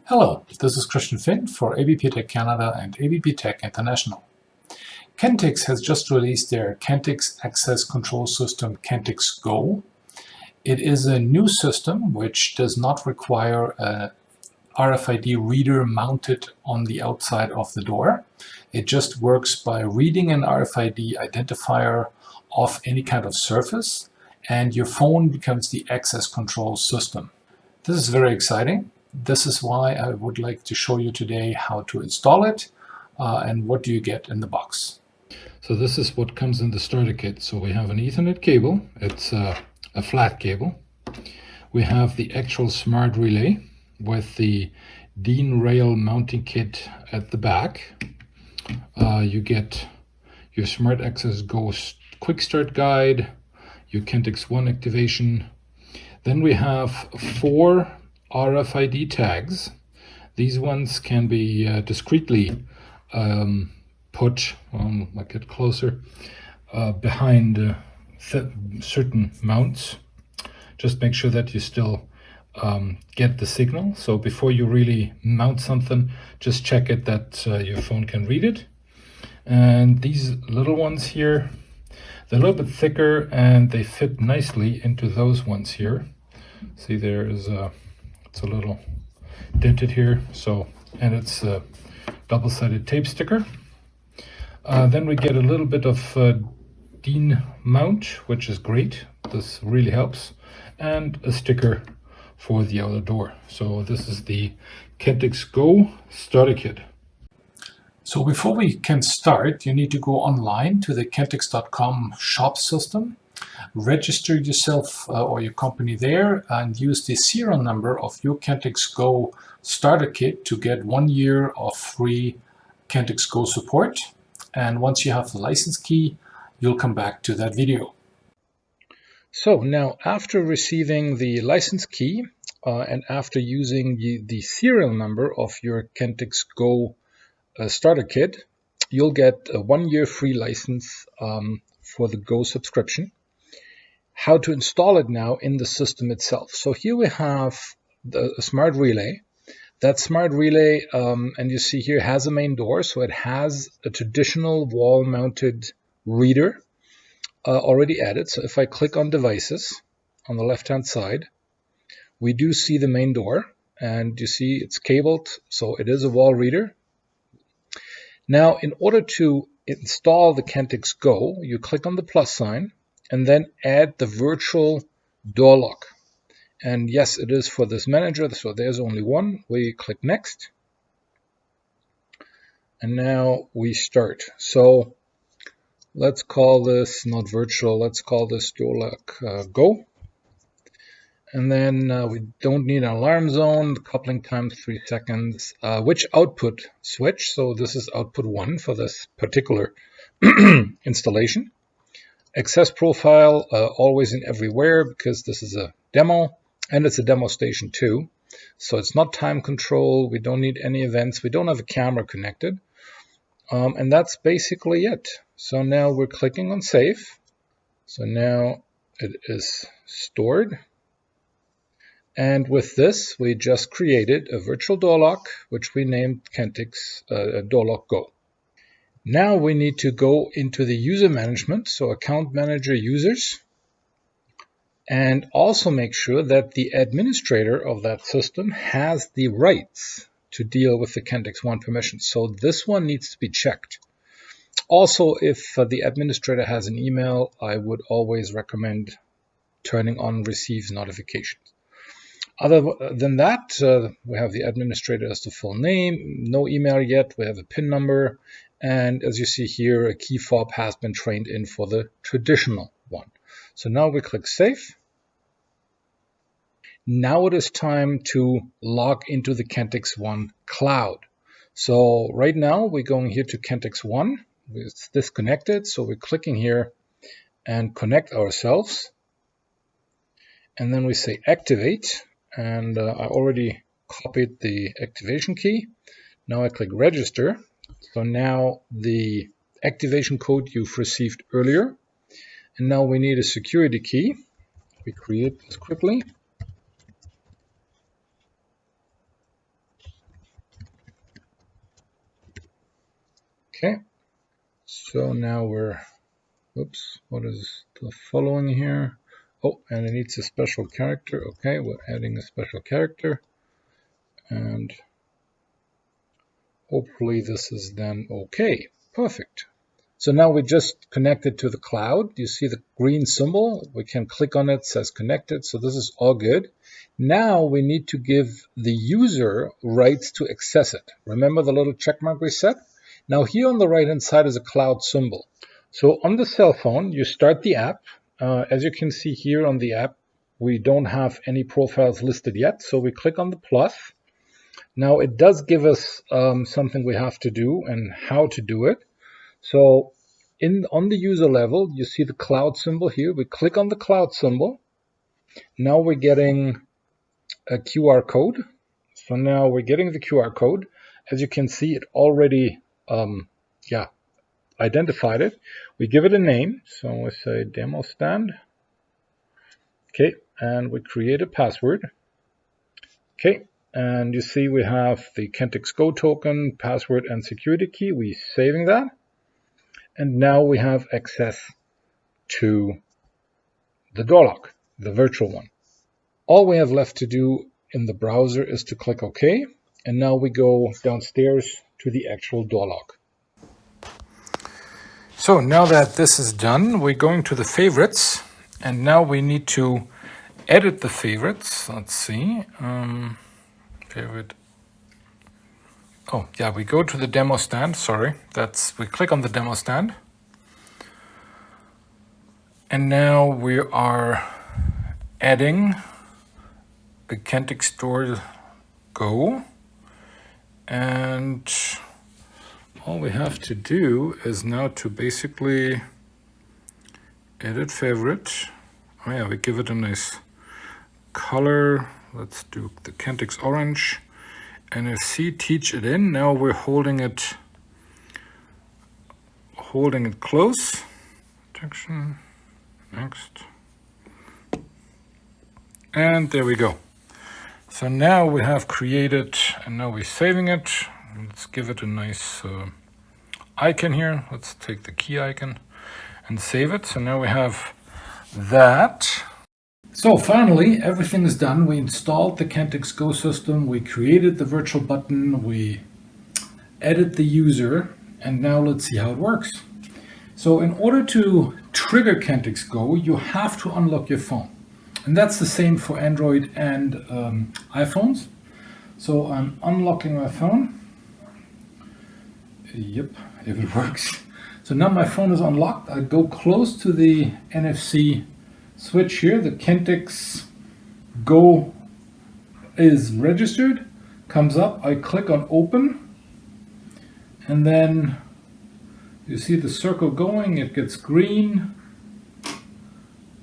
Hello, this is Christian Finn for ABP Tech Canada and ABP Tech International. Kentix has just released their Kentix access control system Kentix Go. It is a new system which does not require a RFID reader mounted on the outside of the door. It just works by reading an RFID identifier off any kind of surface, and your phone becomes the access control system. This is very exciting. This is why I would like to show you today how to install it and what do you get in the box. So this is what comes in the starter kit. So we have an Ethernet cable. It's a flat cable. We have the actual smart relay with the DIN rail mounting kit at the back. You get your SmartAccess Go quick start guide, your Kentix One activation. Then we have 4 RFID tags. These ones can be discreetly put, I'll get closer, behind certain mounts. Just make sure that you still get the signal. So before you really mount something, just check it that your phone can read it. And these little ones here, they're a little bit thicker and they fit nicely into those ones here. See, there's it's a little dented here, so, and it's a double-sided tape sticker. Then we get a little bit of DIN mount, which is great. This really helps, and a sticker for the outer door. So this is the Kentix Go starter kit. So before we can start, you need to go online to the Kentix.com shop system, register yourself or your company there, and use the serial number of your Kentix Go starter kit to get 1 year of free Kentix Go support. And once you have the license key, you'll come back to that video. So now, after receiving the license key and after using the serial number of your Kentix Go starter kit, you'll get a 1 year free license for the Go subscription. How to install it now in the system itself. So here we have the smart relay. That smart relay, and you see here, has a main door, so it has a traditional wall-mounted reader already added. So if I click on devices on the left-hand side, we do see the main door, and you see it's cabled, so it is a wall reader. Now, in order to install the Kentix Go, you click on the plus sign and then add the virtual door lock. And yes, it is for this manager, so there's only one. We click next. And now we start. So let's call this not virtual, let's call this door lock Go. And then we don't need an alarm zone, coupling time 3 seconds. Which output switch? So this is output 1 for this particular installation. Access profile, always and everywhere, because this is a demo, and it's a demo station too. So it's not time control, we don't need any events, we don't have a camera connected. And that's basically it. So now we're clicking on save. So now it is stored. And with this, we just created a virtual door lock, which we named Kentix Door Lock Go. Now we need to go into the user management, so account manager users, and also make sure that the administrator of that system has the rights to deal with the Kentix One permissions. So this one needs to be checked. Also, if the administrator has an email, I would always recommend turning on receives notifications. Other than that, we have the administrator as the full name, no email yet, we have a PIN number, and as you see here, a key fob has been trained in for the traditional one. So now we click Save. Now it is time to log into the Kentix One cloud. So right now we're going here to Kentix One. It's disconnected, so we're clicking here and connect ourselves. And then we say Activate. And I already copied the activation key. Now I click register. So now the activation code you've received earlier. And now we need a security key. We create this quickly. Okay, so now we're, oops, what is the following here? Oh, and it needs a special character. Okay, we're adding a special character, and hopefully this is then okay. Perfect. So now we just connected to the cloud. You see the green symbol. We can click on it, says connected. So this is all good. Now we need to give the user rights to access it. Remember the little check mark we set? Now here on the right hand side is a cloud symbol. So on the cell phone, you start the app. As you can see here on the app, we don't have any profiles listed yet. So we click on the plus. Now it does give us something we have to do and how to do it. So on the user level, you see the cloud symbol here. We click on the cloud symbol. Now we're getting a QR code. So now we're getting the QR code. As you can see, it already identified it. We give it a name. So we say demo stand. Okay, and we create a password. Okay, and you see we have the Kentix Go token, password, and security key. We're saving that. And now we have access to the door lock, the virtual one. All we have left to do in the browser is to click OK. And now we go downstairs to the actual door lock. So now that this is done, we're going to the favorites. And now we need to edit the favorites. Let's see. Favorite. Oh, yeah, we go to the demo stand. Sorry, we click on the demo stand. And now we are adding the Kentix Store Go. And all we have to do is now to basically edit favorite. Oh yeah, we give it a nice color. Let's do the Kentix orange. NFC, teach it in. Now we're holding it close. Protection. Next. And there we go. So now we have created, and now we're saving it. Let's give it a nice icon here. Let's take the key icon and save it. So now we have that. So finally, everything is done. We installed the Kentix Go system. We created the virtual button. We edit the user. And now let's see how it works. So in order to trigger Kentix Go, you have to unlock your phone. And that's the same for Android and iPhones. So I'm unlocking my phone. Yep, if it works. So now my phone is unlocked. I go close to the NFC switch here. The Kentix Go is registered. Comes up. I click on open. And then you see the circle going. It gets green.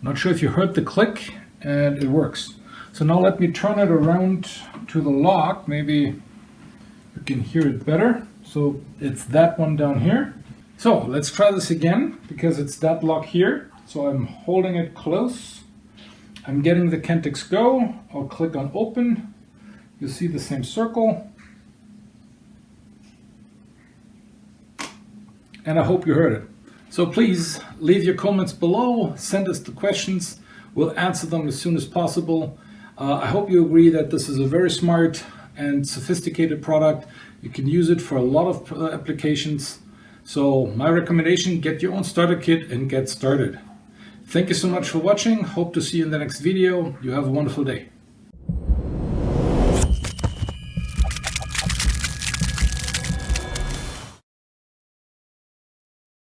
Not sure if you heard the click, and it works. So now let me turn it around to the lock. Maybe you can hear it better. So it's that one down here. So let's try this again because it's that lock here. So I'm holding it close. I'm getting the Kentix Go. I'll click on open. You'll see the same circle. And I hope you heard it. So please leave your comments below, send us the questions. We'll answer them as soon as possible. I hope you agree that this is a very smart and sophisticated product. You can use it for a lot of applications. So my recommendation, get your own starter kit and get started. Thank you so much for watching. Hope to see you in the next video. You have a wonderful day.